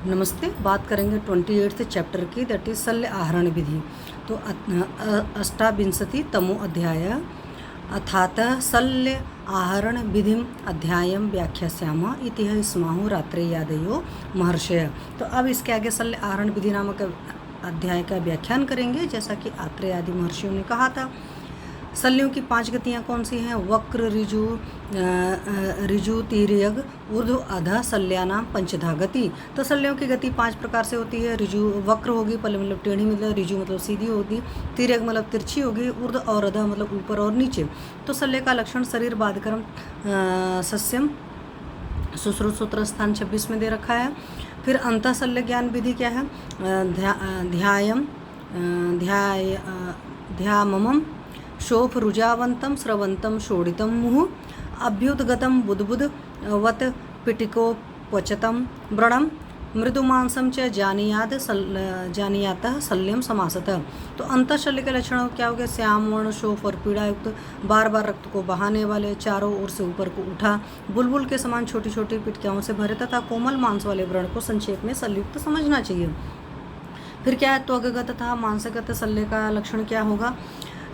नमस्ते। बात करेंगे 28th चैप्टर की, दैट इज शल्य आहरण विधि। तो अष्टाविंशतितमो अध्याय अथात शल्य आहरण विधिम अध्यायम व्याख्यास्यामः इति स्माहु रात्रेयादयो महर्षय। तो अब इसके आगे शल्य आहरण विधि नामक अध्याय का व्याख्यान करेंगे। जैसा कि आत्रेय आदि महर्षियों ने कहा था, शल्यों की 5 गतियाँ कौन सी हैं? वक्र, ऋजु, तिर्यक, ऊर्ध्व, अधः शल्यानाम पंचधा गति। तो शल्यों की गति 5 प्रकार से होती है। ऋजु वक्र होगी, पहले मतलब टेढ़ी, मतलब ऋजु मतलब सीधी होगी, तिर्यक मतलब तिरछी होगी, ऊर्ध्व और अधः मतलब ऊपर और नीचे। तो शल्य का लक्षण शरीर बाधकर्म सस्यम सुश्रुत सूत्र स्थान 26 में दे रखा है। फिर अंतः शल्य ज्ञान विधि क्या है? ध्यामम शोफ रुजावंतम स्रवंतम शोडितम मुहुः अभ्युदगतम बुद्बुद वत पिटिकोपचतम व्रणम मृदुमांसम च जानीयातः शल्यम समासतः। तो अंतःशल्य के लक्षण क्या हो गया? श्याम वर्ण, शोफ और पीड़ा युक्त, बार बार रक्त को बहाने वाले, चारों ओर से ऊपर को उठा, बुलबुल के समान छोटी छोटी पिटकियाओं से भरे तथा कोमल मांस वाले व्रण को संक्षेप में शल्युक्त समझना चाहिए। फिर क्या है? त्वगगत तथा मांसगत शल्य का लक्षण क्या होगा?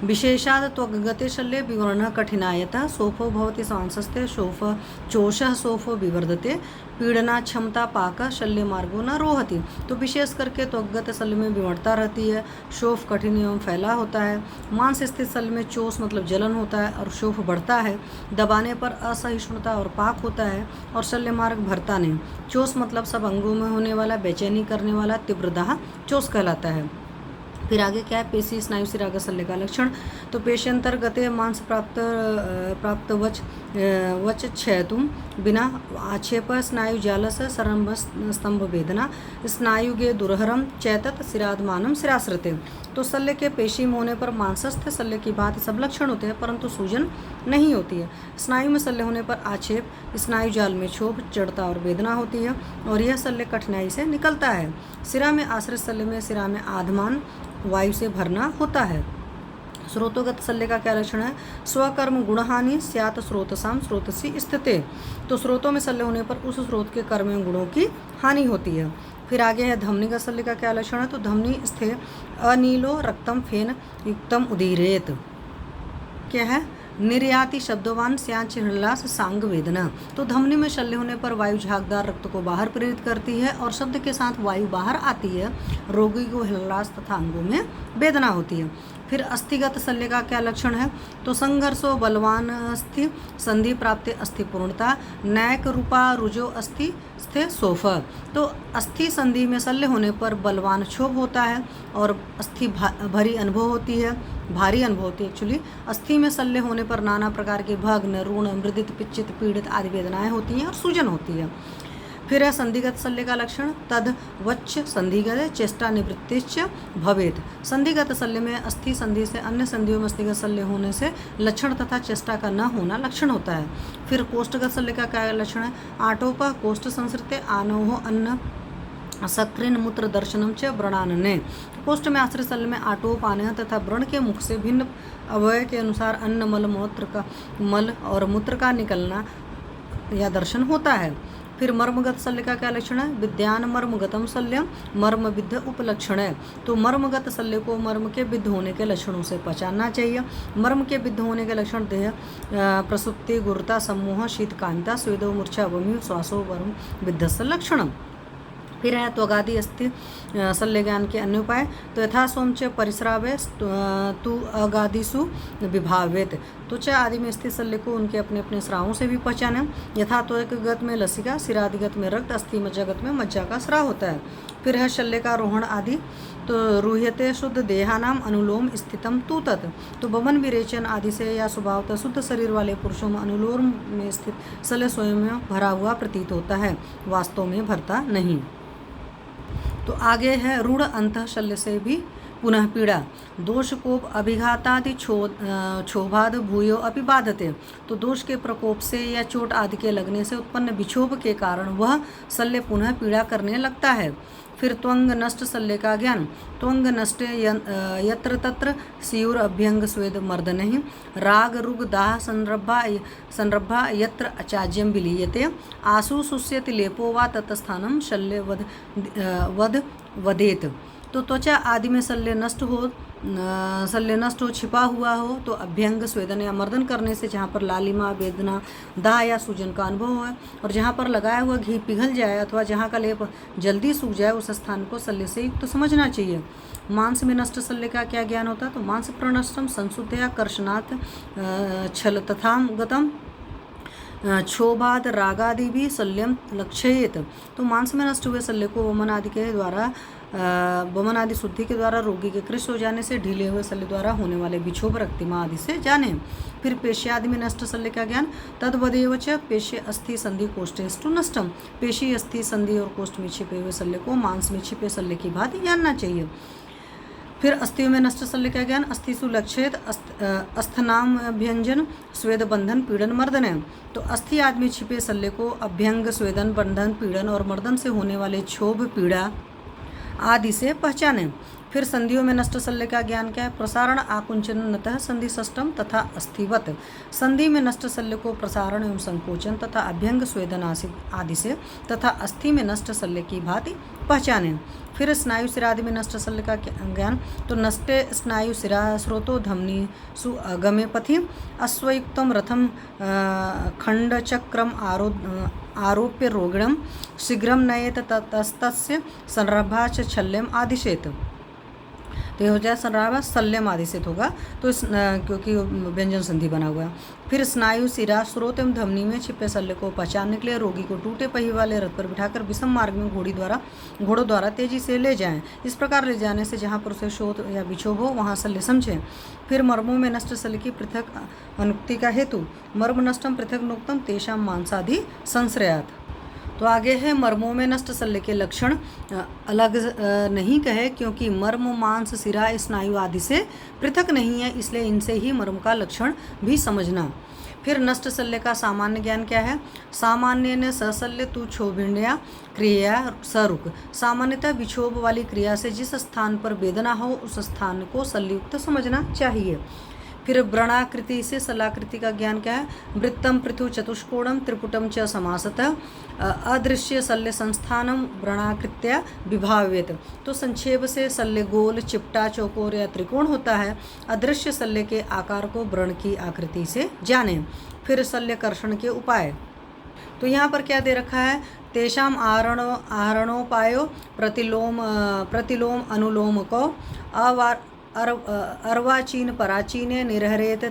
विशेषाद त्वगगते शल्ये विवरणः कठिनायतः सोफो भवति सांसस्ते शोफ चोषः सोफो विवर्धते पीड़ना क्षमता पाक शल्य मार्गो न रोहति। तो विशेष करके त्वगगत शल्य में विवरणता रहती है, शोफ कठिन एवं फैला होता है, मांस स्थित शल्य में चोष मतलब जलन होता है और शोफ बढ़ता है, दबाने पर असहिष्णुता और पाक होता है और शल्य मार्ग भरता नहीं। चोष मतलब सब अंगों में होने वाला बेचैनी करने वाला तीव्रदाह चोष कहलाता है। फिर आगे क्या है? पेशी स्नायु सिराग शल्य का लक्षण। तो पेशंतर्गते मांस प्राप्त वच क्षयतुम बिना आक्षेप स्नायु जालस सरंभ स्तंभ वेदना स्नायुगे दुर्हरम चैतत सिरादमानम सिराश्रते। तो शल्य के पेशी में होने पर मांसस्थ शल्य की बात सब लक्षण होते हैं, परंतु सूजन नहीं होती है। स्नायु में शल्य होने पर आक्षेप, स्नायु जाल में क्षोभ, जड़ता और वेदना होती है और यह शल्य कठिनाई से निकलता है। सिरा में आश्रित शल्य में सिरा में आधमान वायु से भरना होता है। स्रोतोगत शल्य का क्या लक्षण है? स्वकर्म गुणहानि स्यात् स्रोतसाम स्रोतसी स्थिते। तो स्रोतों में शल्य होने पर उस स्रोत के कर्म एवं गुणों की हानि होती है। फिर आगे है धमनी शल्य का क्या लक्षण है? तो धमनी स्थे अनीलो रक्तम फेन युक्तम उदीरेत। क्या है? निर्याति शब्दवान स्यांच हृल्लास सांग वेदना। तो धमनी में शल्य होने पर वायु झागदार रक्त को बाहर प्रेरित करती है और शब्द के साथ वायु बाहर आती है, रोगी को हृल्लास तथा अंगों में वेदना होती है। फिर अस्थिगत शल्य का क्या लक्षण है? तो संघर्षो बलवान अस्थि संधि प्राप्ति अस्थि पूर्णता न्यायक रूपा रुजो अस्थि स्थे सोफ। तो अस्थि संधि में शल्य होने पर बलवान क्षोभ होता है और अस्थि भारी अनुभव होती है, भारी अनुभव होती है एक्चुअली। अस्थि में शल्य होने पर नाना प्रकार के भग्न, ऋण, मृदित, पिच्चित, पीड़ित आदि वेदनाएं होती हैं और सूजन होती है। फिर है संधिगत शल्य का लक्षण। तद वच्च संधिगत चेष्टा निवृत्तिश्च भवेत। संधिगत शल्य में अस्थि संधि से अन्य संधियों में अस्थिगत शल्य होने से लक्षण तथा चेष्टा का न होना लक्षण होता है। फिर कोष्ठगत शल्य का क्या लक्षण है? आटोप कोष्ठ संसृते आनोह अन्न सक्रिन मूत्र दर्शनम च व्रणानने। कोष्ठ में आश्रित शल्य में आटोप आने तथा व्रण के मुख से भिन्न अवयव के अनुसार अन्न मल और मूत्र का निकलना या दर्शन होता है। फिर मर्मगत शल्य का क्या लक्षण है? विद्यान मर्मगतम शल्यम मर्म विद्ध उपलक्षण है। तो मर्मगत शल्य को मर्म के विद्ध होने के लक्षणों से पहचानना चाहिए। मर्म के विद्ध होने के लक्षण देह प्रसुप्ति, गुरुता, सम्मोह, शीतकांता, स्वेदो, मूर्छा, वमी, श्वासो वर्म विद्धस्य लक्षणम। फिर है त्वगादि अस्थि शल्य ज्ञान के अन्य उपाय। तो यथा सोम च परिश्रावे तु अगादिषु विभावेत। त्वचा आदि में स्थित शल्य को उनके अपने अपने स्रावों से भी पहचाने। यथा त्वकगत में लसिका, सिरादिगत में रक्त, अस्थि मज्जागत में मज्जा का स्राव होता है। फिर है शल्य का रोहण आदि। तो रूह्यते शुद्ध देहानाम अनुलोम स्थितम तु तत्। तो बवन विरेचन आदि से या स्वभावतः शुद्ध शरीर वाले पुरुषों में अनुलोम में स्थित शल्य स्वयं में भरा हुआ प्रतीत होता है, वास्तव में भरता नहीं। तो आगे है रूढ़ अंतः शल्य से भी पुनः पीड़ा। दोष कोप अभिघातादि क्षोभाद भूयो अपि बाधते। तो दोष के प्रकोप से या चोट आदि के लगने से उत्पन्न विक्षोभ के कारण वह शल्य पुनः पीड़ा करने लगता है। फिर त्वंग नष्ट शल्य का ज्ञान। त्वंग नष्ट यत्र तत्र सियुर अभ्यंग स्वेद मर्दनहि राग रुग दाह संरभा यत्र अचाज्यम विलीयते आसु सुस्यति लेपो वा तत्स्थानम शल्य वध वदेत। तो त्वचा आदि में शल्य नष्ट हो छिपा हुआ हो तो अभ्यंग स्वेदन या मर्दन करने से जहाँ पर लालिमा वेदना दाह या सूजन का अनुभव हो और जहाँ पर लगाया हुआ घी पिघल जाए अथवा जहाँ का लेप जल्दी सूख जाए उस स्थान को शल्य से युक्त समझना चाहिए। मांस में नष्ट शल्य का क्या ज्ञान होता है? तो मांस प्रणष्टम संशुद्धया कर्षणात् छल तथा गतम क्षोभाद रागादि भी शल्यम लक्षयेत। तो मांस में नष्ट हुए शल्य को वमन आदि शुद्धि के द्वारा रोगी के कृश हो जाने से ढीले हुए शल्य द्वारा होने वाले विक्षोभ रक्तिमा आदि से जाने। फिर पेशी आदि में नष्ट शल्य का ज्ञान। तद्वदेव च पेशी अस्थि संधि कोष्ठेस्तु नष्टम। पेशी अस्थि संधि और कोष्ठ में छिपे हुए शल्य को मांस में छिपे शल्य की भांति जानना चाहिए। फिर अस्थियों में नष्ट शल्य का ज्ञान। अस्थिसु लक्षेत अस्थनाम व्यंजन स्वेद बंधन पीड़न मर्दन है। तो अस्थि आदि में छिपे शल्य को अभ्यंग स्वेदन बंधन पीड़न और मर्दन से होने वाले क्षोभ पीड़ा आदि से पहचानें। फिर संधियों में नष्ट शल्य का ज्ञान क्या है? प्रसारण आकुंचन नतः संधि षष्टम तथा अस्थिवत। संधि में नष्ट शल्य को प्रसारण एवं संकोचन तथा अभ्यंग स्वेदन आदि से तथा अस्थि में नष्ट शल्य की भांति पहचानें। फिर स्नायु शिरादि में नष्ट शल्य का ज्ञान। तो नष्टे स्नायु शिरा स्रोतो धमनी सुगमे पथि अश्वयुक्तम रथम खंडचक्रम आरोप्य रोगिणम शीघ्रम नयेत ततस्तस्य संरभा च शल्यम आदिशेत। तो ये हो जाए संराभा शल्यम आदिशेत होगा तो क्योंकि व्यंजन संधि बना हुआ है। फिर स्नायु शिरा स्रोत एवं धमनी में छिपे शल्य को पहचानने के लिए रोगी को टूटे पहिए वाले रथ पर बिठाकर विषम मार्ग में घोड़ों द्वारा तेजी से ले जाएं। इस प्रकार ले जाने से जहाँ पर उसे शोथ या विक्षोभ हो वहाँ शल्य समझें। फिर मर्मों में नष्ट शल्य की पृथक अनुक्ति का हेतु। मर्म नष्टम पृथक नोक्तम तेषाम मांसादि संश्रयात्। तो आगे है मर्मों में नष्ट शल्य के लक्षण अलग नहीं कहे क्योंकि मर्म मांस शिरा स्नायु आदि से पृथक नहीं है, इसलिए इनसे ही मर्म का लक्षण भी समझना। फिर नष्ट शल्य का सामान्य ज्ञान क्या है? सामान्य ने सशल्य तु क्षोभिण्या क्रिया सरुक। सामान्यतः विक्षोभ वाली क्रिया से जिस स्थान पर वेदना हो उस स्थान को शल्ययुक्त समझना चाहिए। फिर व्रणाकृति से शलाकृति का ज्ञान क्या है? वृत्तम पृथु चतुष्कोणम त्रिपुटम च समासतः अदृश्य शल्य संस्थानम व्रणाकृत्या विभाव्यत। तो संक्षेप से शल्य गोल चिपटा चौकोर या त्रिकोण होता है। अदृश्य शल्य के आकार को व्रण की आकृति से जानें। फिर शल्य कर्षण के उपाय। तो यहाँ पर क्या दे रखा है? तेषाम आहरणोपायो प्रतिलोम अनुलोम को अर्वाचीन पराचीने निरहरेत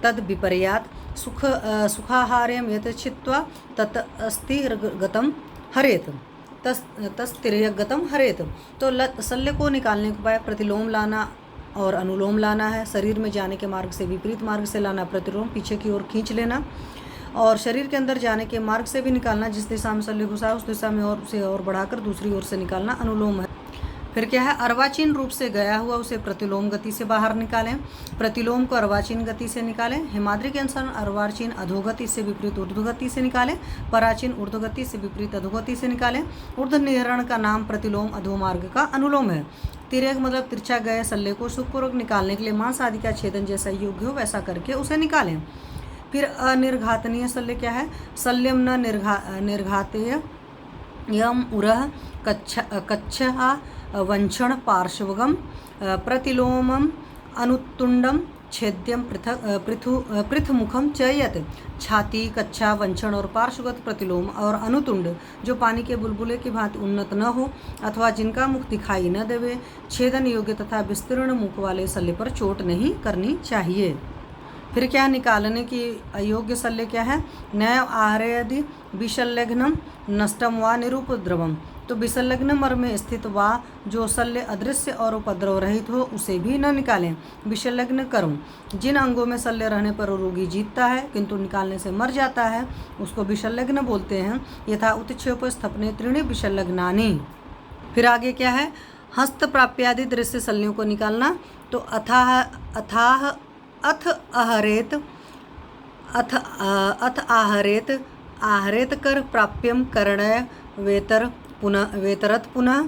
तद विपर्यात सुखाहार्यम यत छित्वा तत् अस्थिर्गतम हरेत तस्तिर्गतम हरेत। तो शल्य को निकालने के बाद प्रतिलोम लाना और अनुलोम लाना है। शरीर में जाने के मार्ग से विपरीत मार्ग से लाना प्रतिलोम, पीछे की ओर खींच लेना, और शरीर के अंदर जाने के मार्ग से भी निकालना। जिस दिशा में शल्य घुसा उस दिशा में और उसे और बढ़ाकर दूसरी ओर से निकालना अनुलोम है। फिर क्या है? अर्वाचीन रूप से गया हुआ उसे प्रतिलोम गति से बाहर निकालें। प्रतिलोम को अर्वाचीन गति से निकालें। हिमाद्री के अनुसार अर्वाचीन अधोगति से विपरीत ऊर्ध्वगति से निकालें। पराचीन ऊर्ध्वगति से विपरीत अधोगति से निकालें। ऊर्ध्व निहरण का नाम प्रतिलोम अधोमार्ग का अनुलोम है। तिर्यक मतलब तिरछा गए शल्य को सुखपूर्वक निकालने के लिए मांस आदि का छेदन जैसा योग्य हो वैसा करके उसे निकालें। फिर अनिर्घातनीय शल्य क्या है? शल्यम न निर्घातेय यम उरह कच्छा वंशण पार्श्वगम प्रतिलोमम अनुत्तुंडम छेद्यम पृथमुखम च यत्। छाती कच्छा वंशण और पार्श्वगत प्रतिलोम और अनुतुंड जो पानी के बुलबुले की भांति उन्नत न हो अथवा जिनका मुख दिखाई न देवे, छेदन योग्य तथा विस्तीर्ण मुख वाले शल्य पर चोट नहीं करनी चाहिए। फिर क्या निकालने की अयोग्य शल्य क्या है? नैव आहरयदि विशल्यघ्नम नष्टम व निरुपद्रवम। तो विसंलग्न मर्म में स्थित वा जो शल्य अदृश्य और उपद्रव रहित हो उसे भी न निकालें। विसंलग्न कर्म जिन अंगों में शल्य रहने पर रोगी जीतता है किंतु निकालने से मर जाता है उसको विसंलग्न बोलते हैं। यथा उत्क्षेप स्थपने त्रीणि विसंलग्नानि। फिर आगे क्या है? हस्त प्राप्यादि दृश्य शल्यों को निकालना। तो अथाह अथाह अथ आहरेत अथ आहरेत आहरेत कर प्राप्यम करणय वेतरत पुनः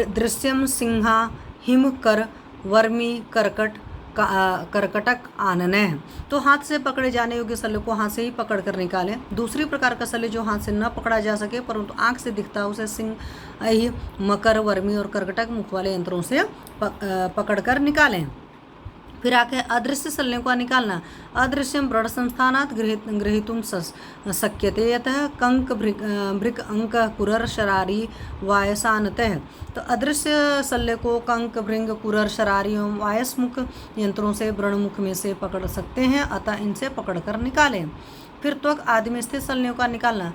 दृश्यम सिंहा हिम कर वर्मी करकटक आननय। तो हाथ से पकड़े जाने योग्य सल्ले को हाथ से ही पकड़ कर निकालें। दूसरी प्रकार का सल्ले जो हाथ से न पकड़ा जा सके परंतु आंख से दिखता है उसे सिंह ही मकर वर्मी और करकटक मुख वाले यंत्रों से पकड़ कर निकालें। फिर आके अदृश्य शल्यों का निकालना। अदृश्यम ब्रड संस्थानात् गृहीतुम शक्यते यतः कंक भृक अंक कुरर शरारी वायसानतः। तो अदृश्य शल्य को कंक भृंग कुरर शरारी एवं वायसमुख यंत्रों से व्रणमुख में से पकड़ सकते हैं, अतः इनसे पकड़कर निकालें। फिर त्वक आदि में स्थित शल्यों का निकालना।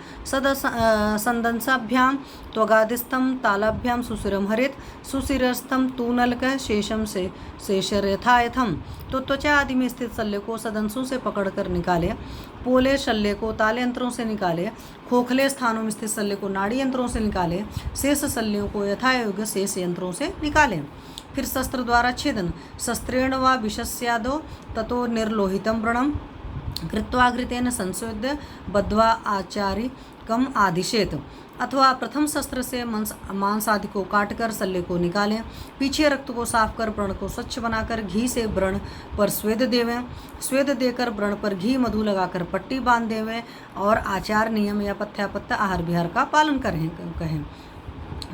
संदंसाभ्याम त्वगादिस्थम तालाभ्याम सुशिरम हरित सुशिरस्थम तूनलक शेषम से शेषर यथायथम। तो त्वचा आदि में स्थित शल्य को सदंशों से पकड़कर निकाले। पोले शल्य को ताल यंत्रों से निकाले। खोखले स्थानों में स्थित शल्य को नाड़ी यंत्रों से निकाले। शेष शल्यों को यथायोग्य शेष यंत्रों से निकालें। फिर शस्त्र द्वारा छेदन। शस्त्रेण व विषस्यादो ततो निर्लोहितम व्रणम कृत्वाघृतेन संशोध्य बद्ध्वा आचारी कम आदिशेत। अथवा प्रथम शस्त्र से मांस आदि को काटकर शल्य को निकालें। पीछे रक्त को साफ कर व्रण को स्वच्छ बनाकर घी से व्रण पर स्वेद देवें। स्वेद देकर व्रण पर घी मधु लगाकर पट्टी बांध देवें और आचार नियम या पथ्यापत्य आहार विहार का पालन कहें।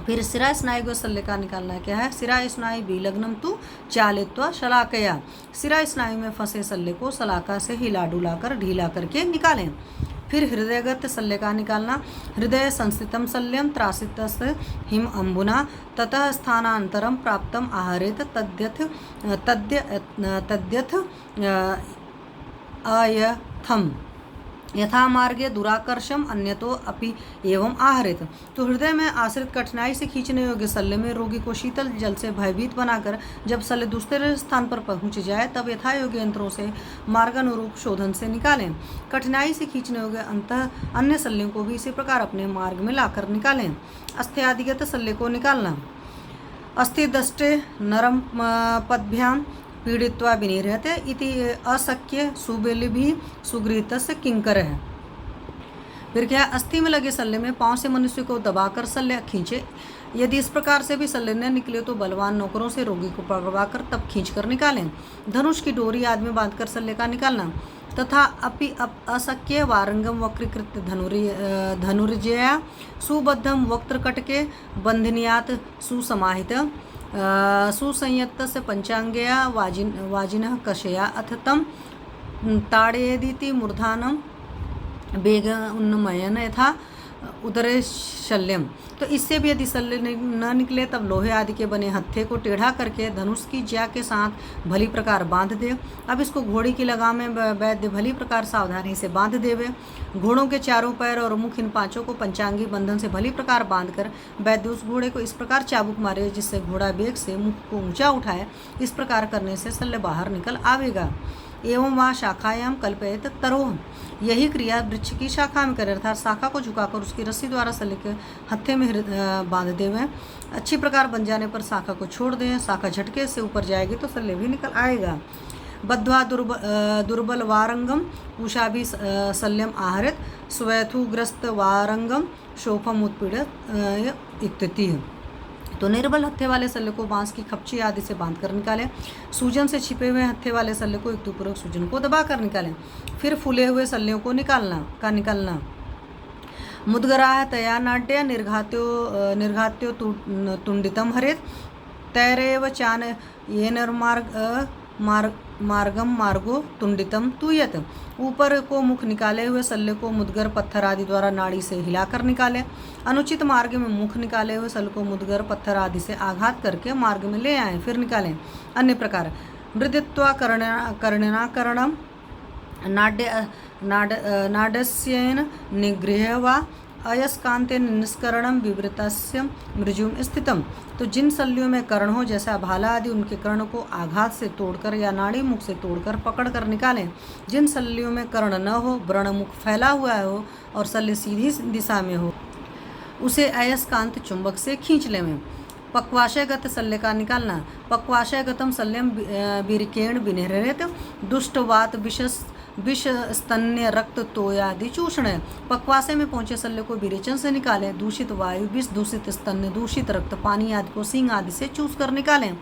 फिर सिरा स्नायु को शल्य का निकालना क्या है। सिरा स्नायु विलग्नम तु चालित्वा शलाकया। सिरा स्नायु में फंसे शल्य को शलाका से हिला डुलाकर ढीला करके निकालें। फिर हृदयगत शल्य का निकालना। हृदय संस्थितम शल्यम त्रासितस् हिम अंबुना ततः स्थानांतरम प्राप्तम आहरेत तद्यथ अयथम यथा मार्गे दुराकर्षम अन्यतो अपि एवं आहरित। तो हृदय में आश्रित कठिनाई से खींचने योग्य शल्य में रोगी को शीतल जल से भयभीत बनाकर जब शल्य दूसरे स्थान पर पहुंच जाए तब यथा योग्य यंत्रों से मार्गानुरूप शोधन से निकालें। कठिनाई से खींचने योग्य अन्य शल्यों को भी इसी प्रकार अपने मार्ग में लाकर निकालें। अस्थियादिगत शल्य को निकालना। अस्थिदष्टे नरम पदभ्याम पीड़ित्वा विनिर्हते इति अशक्य सुबेलिभिः सुगृहीतस्य किंकर है। फिर क्या, अस्थि में लगे शल्य में पांव से मनुष्य को दबाकर शल्य खींचे। यदि इस प्रकार से भी शल्य न निकले तो बलवान नौकरों से रोगी को पकड़वाकर तब खींचकर निकालें। धनुष की डोरी आदि में बांधकर शल्य का निकालना। तथा अपि अशक्य वारंगम वक्रीकृत धनुर्जया सुबद्धम वक्त्रकटके बंधनियात सुसमाहित सुसंयत्त से पंचांगया वाजिनः कषया अथ तम ताड़येदिति मूर्धानम वेग उन्नमयन यथा उदरे शल्यम। तो इससे भी यदि शल्य न निकले तब लोहे आदि के बने हत्थे को टेढ़ा करके धनुष की ज्या के साथ भली प्रकार बांध दे। अब इसको घोड़ी की लगाम में वैद्य भली प्रकार सावधानी से बांध देवे। घोड़ों के चारों पैर और मुख इन पांचों को पंचांगी बंधन से भली प्रकार बांधकर वैद्य उस घोड़े को इस प्रकार चाबुक मारे जिससे घोड़ा वेग से मुख को ऊंचा उठाए। इस प्रकार करने से शल्य बाहर निकल आवेगा। एवं वहाँ शाखायाम कल्पयत तरोह। यही क्रिया वृक्ष की शाखा में करें, अर्थात शाखा को झुकाकर उसकी रस्सी द्वारा शल्य के हत्थे में बांध देवें। अच्छी प्रकार बन जाने पर शाखा को छोड़ दें। शाखा झटके से ऊपर जाएगी तो शल्य भी निकल आएगा। बद्ध्वा दुर्बल वारंगम उषा भी शल्यम आहरित स्वैथुग्रस्त वारंगम शोफम उत्पीड़ित इत्युक्ति। तो निर्बल हत्थे वाले शल्य को बांस की खपची आदि से बांधकर निकालें। सूजन से छिपे हुए हत्थे वाले शल्य को युक्तिपूर्वक सूजन को दबाकर निकालें। फिर फूले हुए शल्यों को निकालना। मुद्गराह तया नाट्य निर्घात्यो तुंडितम हरेत तैरेव चान मार्गम मार्गो तुंडितम तुयत। ऊपर को मुख निकाले हुए शल्य को मुद्गर पत्थर आदि द्वारा नाड़ी से हिलाकर निकालें। अनुचित मार्ग में मुख निकाले हुए शल्य को मुद्गर पत्थर आदि से आघात करके मार्ग में ले आएं, फिर निकालें। अन्य प्रकार मृदित्वा कर्णनाकरणम नाड्यस्येन निगृह्य वा अयस्कांते निष्करणम विवृतस्य मृजुम स्थितम। तो जिन शल्यों में कर्ण हो जैसा भाला आदि उनके कर्ण को आघात से तोड़कर या नाड़ी मुख से तोड़कर पकड़कर निकालें। जिन शल्यों में कर्ण न हो, व्रण मुख फैला हुआ हो और शल्य सीधी दिशा में हो उसे अयस्कांत चुंबक से खींच लें। पक्वाशयगत शल्य का निकालना। पक्वाशयगतम शल्यम बीरिकेण विनिहरेत दुष्टवात विष स्तन्य रक्त तोयादि चूषण। पक्वाशय में पहुंचे शल्य को विरेचन से निकालें। दूषित वायु, विष, दूषित स्तन्य, दूषित रक्त, पानी आदि को सींग आदि से चूस कर निकालें।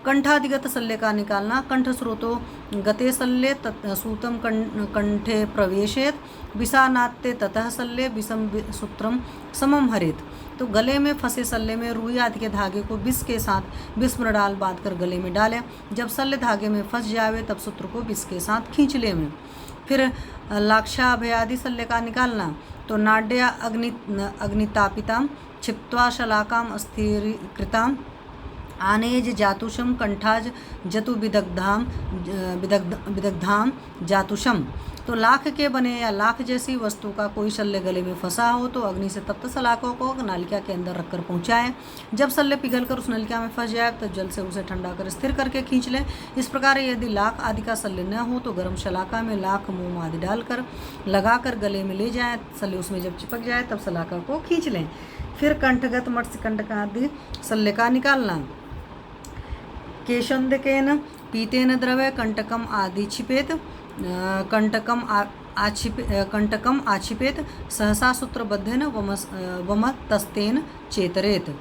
कंठादिगत शल्य का निकालना। कंठ स्रोतो गते शल्ये सूतम कंठे प्रवेशेत विषानात्ते ततः शल्ये विषम सूत्रम समम हरेत। तो गले में फंसे शल्य में रुई आदि के धागे को विष के साथ विस्मृणाल बांध कर गले में डालें। जब शल्य धागे में फंस जावे तब सूत्र को विष के साथ खींच ले में। फिर लाक्षाभयादि शल्य का निकालना। तो नाड्या अग्नितापितां क्षिप्त्वा शलाकाम अस्थिरीकृतां आनेज जातुषम कंठाज जतु विदग्धाम जातुषम। तो लाख के बने या लाख जैसी वस्तु का कोई शल्य गले में फंसा हो तो अग्नि से तप्त सलाखों को नालिका के अंदर रखकर पहुंचाएं। जब शल्य पिघलकर उस नलिका में फंस जाए तो जल से उसे ठंडा कर स्थिर करके खींच लें। इस प्रकार यदि लाख आदि का शल्य न हो तो गर्म शलाका में लाख, मोम आदि डालकर लगाकर गले में ले जाएं। शल्य उसमें जब चिपक जाए तब शलाका को खींच लें। फिर कंठगत मत्स्यकंटक आदि शल्य का निकालना। केशंदकेन पीतेन द्रव्य कंटकम आदि छिपेत कंटकम आक्षिपेत सहसा सूत्रबद्धेन वमतस्तेन चेतरत।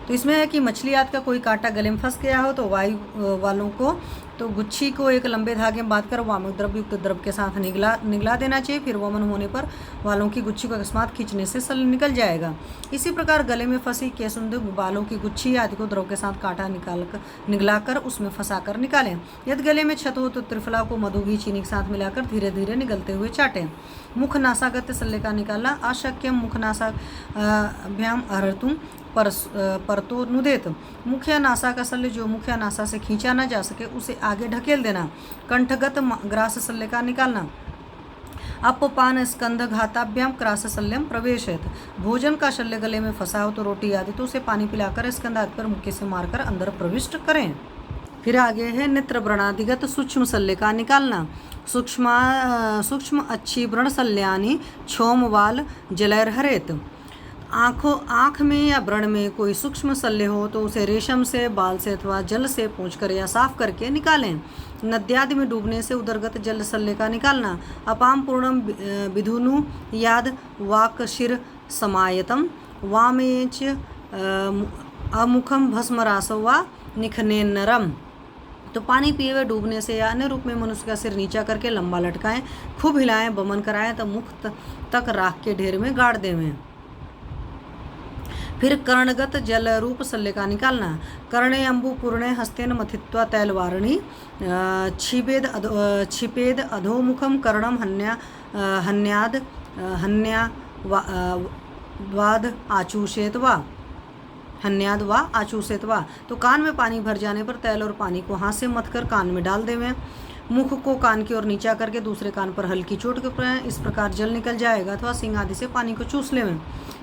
तो इसमें है कि मछली आदि का कोई कांटा गले में फंस गया हो तो वायु वालों को तो गुच्छी को एक लंबे धागे में बांधकर वामक द्रव्य युक्त द्रव के साथ निगला देना चाहिए। फिर वमन होने पर वालों की गुच्छी को अकस्मात खींचने से शल्य निकल जाएगा। इसी प्रकार गले में फंसी केसुंद बालों की गुच्छी आदि को द्रव के साथ कांटा निगलाकर उसमें फंसाकर निकालें। यदि गले में क्षत हो तो त्रिफला को मधु घी चीनी के साथ मिलाकर धीरे धीरे निगलते हुए चाटें। मुख नासागत शल्य का निकालना। अशक्यम मुख नासाभ्याम अहर्तुम परतो नुदेत। मुख्य नासा का शल्य जो मुख्य नासा से खींचा न जा सके उसे आगे ढकेल देना। कंठगत ग्रास शल्य का निकालना। अपपान स्कंध घाताभ्याम क्रास शल्यम प्रवेशित। भोजन का शल्य गले में फंसा हो तो रोटी आदि तो उसे पानी पिलाकर स्कंध आदि पर मुक्के से मारकर अंदर प्रविष्ट करें। फिर आगे है नेत्र व्रणादिगत सूक्ष्म शल्य का निकालना। सूक्ष्म अच्छी व्रण शल्यानि क्षोम वाल जलैर्हरेत। आँख में या व्रण में कोई सूक्ष्म शल्य हो तो उसे रेशम से, बाल से अथवा जल से पोंछकर या साफ करके निकालें। नद्यादि में डूबने से उदरगत जल शल्य का निकालना। अपाम पूर्णम विधुनु याद वाक्शिर समायतम वामेच अमुखम भस्मरासो वा निखने नरम। तो पानी पिए हुए डूबने से या अन्य रूप में मनुष्य का सिर नीचा करके लंबा लटकाएं, खूब हिलाएं, बमन कराएं तब मुख तक राख के ढेर में गाड़ देवें। फिर कर्णगत जल रूप शल्य का निकालना। कर्णे अम्बु पूर्णे हस्तेन मथित्वा तैलवारणी छिपेद अधोमुखम कर्णम हन्याद आचूषेत वा। तो कान में पानी भर जाने पर तैल और पानी को हाथ से मथकर कान में डाल देवें। मुख को कान की ओर नीचा करके दूसरे कान पर हल्की चोट के इस प्रकार जल निकल जाएगा अथवा सींग आदि से पानी को चूस लेवें।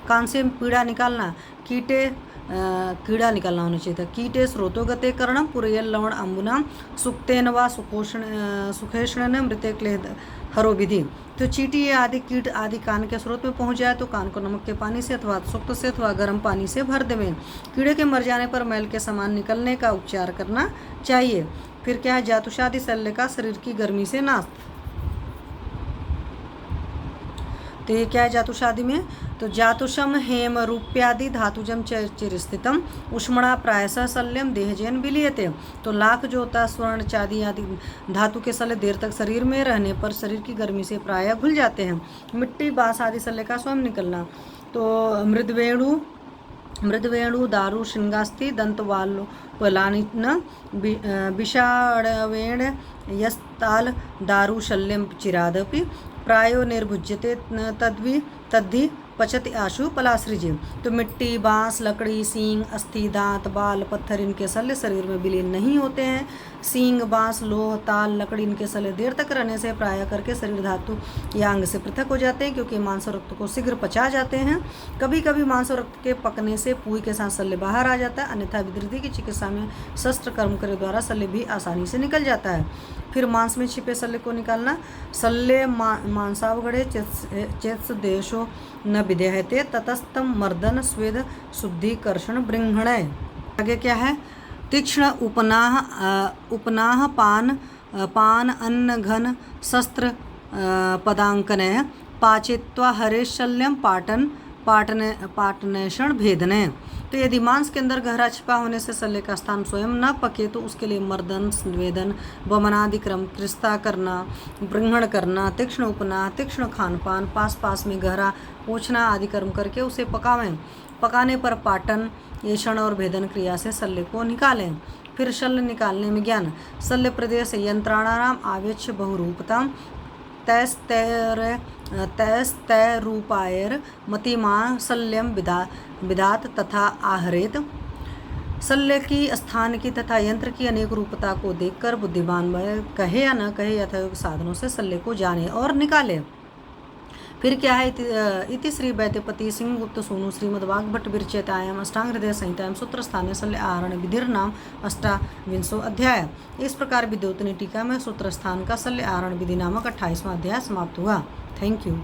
कान से पीड़ा निकालना। कीड़ा निकालना होना चाहिए था। कीटे स्रोतोगते कर्णम पुरयल लवण अम्बुना सुक्तेन वा सुखेषण मृते क्लेद हरो विधि। तो चींटी आदि कीट आदि कान के स्रोत में पहुंच जाए तो कान को नमक के पानी से अथवा सुक्त से अथवा गर्म पानी से भर देवें। कीड़े के मर जाने पर मैल के समान निकलने का उपचार करना चाहिए। फिर क्या है, जातुषादि शल्य का शरीर की गर्मी से नाश। तो ये क्या है जातुषादि में, तो जातुषम हेम रूप्यादि धातुजम चिरस्थितम उष्मणा प्रायशः शल्यम देहजैन विलीयते। तो लाख जो होता है स्वर्ण चांदी आदि धातु के शल्य देर तक शरीर में रहने पर शरीर की गर्मी से प्रायः घुल जाते हैं। मिट्टी बांस आदि शल्य का स्वयं निकलना। तो मृदवेणु दारु श्रृंगास्ति दंतवालो पलानिन विषाणवेण यस्ताल दारु शल्यम चिरादपि प्रायो निर्भुज्यते तद्धि पचति आशु पलासृजे। तो मिट्टी, बांस, लकड़ी, सींग, अस्थि, दांत, बाल, पत्थर इनके शल्य शरीर में विलीन नहीं होते हैं। सींग, बांस, लोह, ताल, लकड़ी इनके सल्ले देर तक रहने से प्राय करके शरीर धातु या अंग से पृथक हो जाते हैं, क्योंकि मांस और रक्त को शीघ्र पचा जाते हैं। कभी कभी मांस और रक्त के पकने से पुई के साथ सल्ले बाहर आ जाता है, अन्यथा विद्युत की चिकित्सा में शस्त्र कर्म के द्वारा सल्ले भी आसानी से निकल जाता है। फिर मांस में छिपे सल्ले को निकालना। सल्ले मांसावगढ़े चेत्स देशो न विधेयते ततस्तम मर्दन स्वेद शुद्धिकर्षण बृंहणे। आगे क्या है? तीक्ष्ण उपनाह पान अन्न घन शस्त्र पदांकने पाचित्वा हरे शल्यम पाटनेषण भेदने। तो यदि मांस के अंदर गहरा छिपा होने से सल्ले का स्थान स्वयं न पके तो उसके लिए मर्दन, स्वेदन, वमनादि क्रम, क्रिस्ता करना, बृंहण करना, तीक्ष्ण उपना, तीक्ष्ण खानपान, पास पास में गहरा पोंछना आदि कर्म करके उसे पकावें। पकाने पर पाटन, ऐषण और भेदन क्रिया से सल्ले को निकालें। फिर शल्य निकालने में ज्ञान। शल्य प्रदेश यंत्राणाम आवेश बहुरूपताम तैस्तै रूपायर मतिमा शल्यम विदात तथा आहरेत। शल्य की, स्थान की तथा यंत्र की अनेक रूपता को देखकर बुद्धिमान कहे या न कहे यथायोग्य साधनों से शल्य को जाने और निकाले। फिर क्या है? इति श्री वैद्यपति सिंह गुप्त सोनु श्रीमद्वाग्भट विरचितायाम अष्टांग हृदय संहितायाम सूत्र स्थाने शल्य आहरण विधिर नाम 28वां अध्याय। इस प्रकार विद्योतनी टीका में सूत्र स्थान का शल्य आहरण विधि नामक 28वां अध्याय समाप्त हुआ। Thank you.